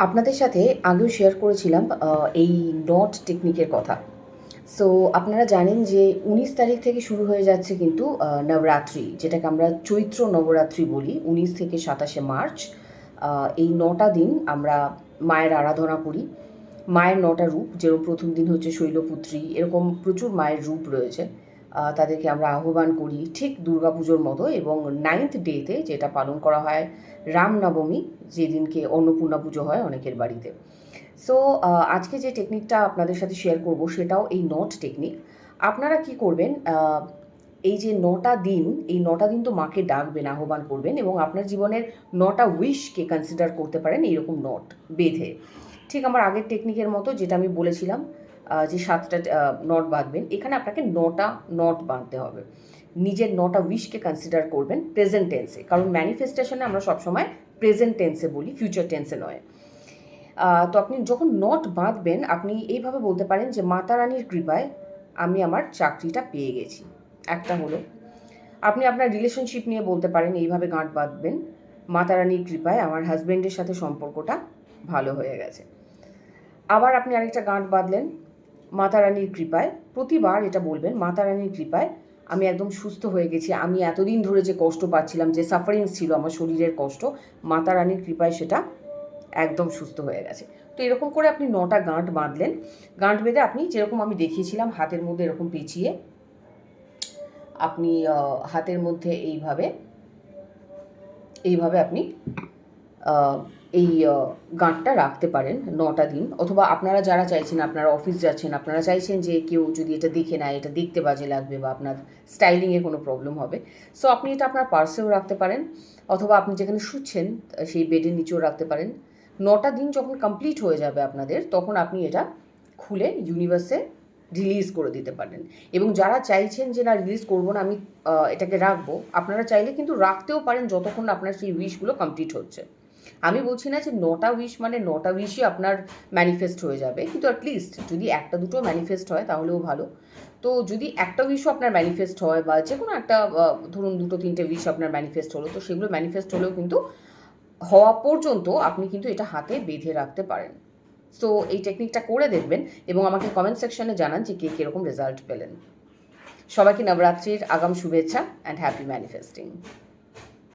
আপনাদের সাথে আগেও শেয়ার করেছিলাম এই নট টেকনিকের কথা। সো আপনারা জানেন যে ১৯ তারিখ থেকে শুরু হয়ে যাচ্ছে কিন্তু নবরাত্রি, যেটাকে আমরা চৈত্র নবরাত্রি বলি। ১৯ থেকে ২৭শে মার্চ এই ৯টা দিন আমরা মায়ের আরাধনা করি। মায়ের ৯টা রূপ, যেরকম প্রথম দিন হচ্ছে শৈলপুত্রী, এরকম প্রচুর মায়ের রূপ রয়েছে। তাদেরকে আমরা আহ্বান করি ঠিক দুর্গাপুজোর মতো, এবং 9th ডেতে যেটা পালন করা হয় রামনবমী, যেদিনকে অন্নপূর্ণা পুজো হয় অনেকের বাড়িতে। সো আজকে যে টেকনিকটা আপনাদের সাথে শেয়ার করব সেটাও এই নট টেকনিক। আপনারা কি করবেন, এই যে ৯টা দিন, এই ৯টা দিন তো মাকে ডাকবেন, আহ্বান করবেন, এবং আপনার জীবনের 9টা উইশকে কনসিডার করতে পারেন এইরকম নট বেঁধে। ঠিক আমার আগের টেকনিকের মতো, যেটা আমি বলেছিলাম যে 7টা নট বাঁধবেন, এখানে আপনাকে 9টা নট বাঁধতে হবে। নিজের 9টা উইশকে কনসিডার করবেন প্রেজেন্ট টেন্সে, কারণ ম্যানিফেস্টেশনে আমরা সবসময় প্রেজেন্ট টেন্সে বলি, ফিউচার টেন্সে নয়। তো আপনি যখন নট বাঁধবেন, আপনি এইভাবে বলতে পারেন যে মাতা রানীর কৃপায় আমি আমার চাকরিটা পেয়ে গেছি। একটা হলো। আপনি আপনার রিলেশনশিপ নিয়ে বলতে পারেন, এইভাবে গাঁট বাঁধবেন, মাতা রানীর কৃপায় আমার হাজব্যান্ডের সাথে সম্পর্কটা ভালো হয়ে গেছে। আবার আপনি আরেকটা গাঁট বাঁধলেন, মাতা রানীর কৃপায়, প্রতিবার এটা বলবেন, মাতা রানীর কৃপায় আমি একদম সুস্থ হয়ে গেছি। আমি এতদিন ধরে যে কষ্ট পাচ্ছিলাম, যে সাফারিংস ছিল আমার শরীরের কষ্ট, মাতা রানীর কৃপায় সেটা একদম সুস্থ হয়ে গেছে। তো এরকম করে আপনি 9টা গাঁট বাঁধলেন। গাঁট বেঁধে আপনি যেরকম আমি দেখিয়েছিলাম হাতের মধ্যে এরকম পেঁচিয়ে আপনি হাতের মধ্যে এইভাবে আপনি এই গাঁটটা রাখতে পারেন 9টা দিন। অথবা আপনারা যারা চাইছেন, আপনারা অফিস যাচ্ছেন, আপনারা চাইছেন যে কেউ যদি এটা দেখে নেয়, এটা দেখতে বাজে লাগবে বা আপনার স্টাইলিংয়ে কোনো প্রবলেম হবে, সো আপনি এটা আপনার পার্সেও রাখতে পারেন, অথবা আপনি যেখানে শুচ্ছেন সেই বেডের নিচেও রাখতে পারেন। 9টা দিন যখন কমপ্লিট হয়ে যাবে আপনাদের, তখন আপনি এটা খুলে ইউনিভার্সে রিলিজ করে দিতে পারেন। এবং যারা চাইছেন যে না, রিলিজ করবো না, আমি এটাকে রাখবো, আপনারা চাইলে কিন্তু রাখতেও পারেন যতক্ষণ না আপনার সেই উইশগুলো কমপ্লিট হচ্ছে। আমি বলছি না যে 9টা উইশ মানে 9টা উইশই আপনার ম্যানিফেস্ট হয়ে যাবে, কিন্তু অ্যাটলিস্ট যদি একটা দুটো ম্যানিফেস্ট হয় তাহলেও ভালো। তো যদি একটা উইশও আপনার ম্যানিফেস্ট হয়, বা যে কোনো একটা ধরুন 2-3টে উইশ আপনার ম্যানিফেস্ট হলো, তো সেগুলো ম্যানিফেস্ট হলেও কিন্তু হওয়া পর্যন্ত আপনি কিন্তু এটা হাতে বেঁধে রাখতে পারেন। সো এই টেকনিকটা করে দেখবেন এবং আমাকে কমেন্ট সেকশনে জানান যে কে কীরকম রেজাল্ট পেলেন। সবাইকে নবরাত্রির আগাম শুভেচ্ছা অ্যান্ড হ্যাপি ম্যানিফেস্টিং।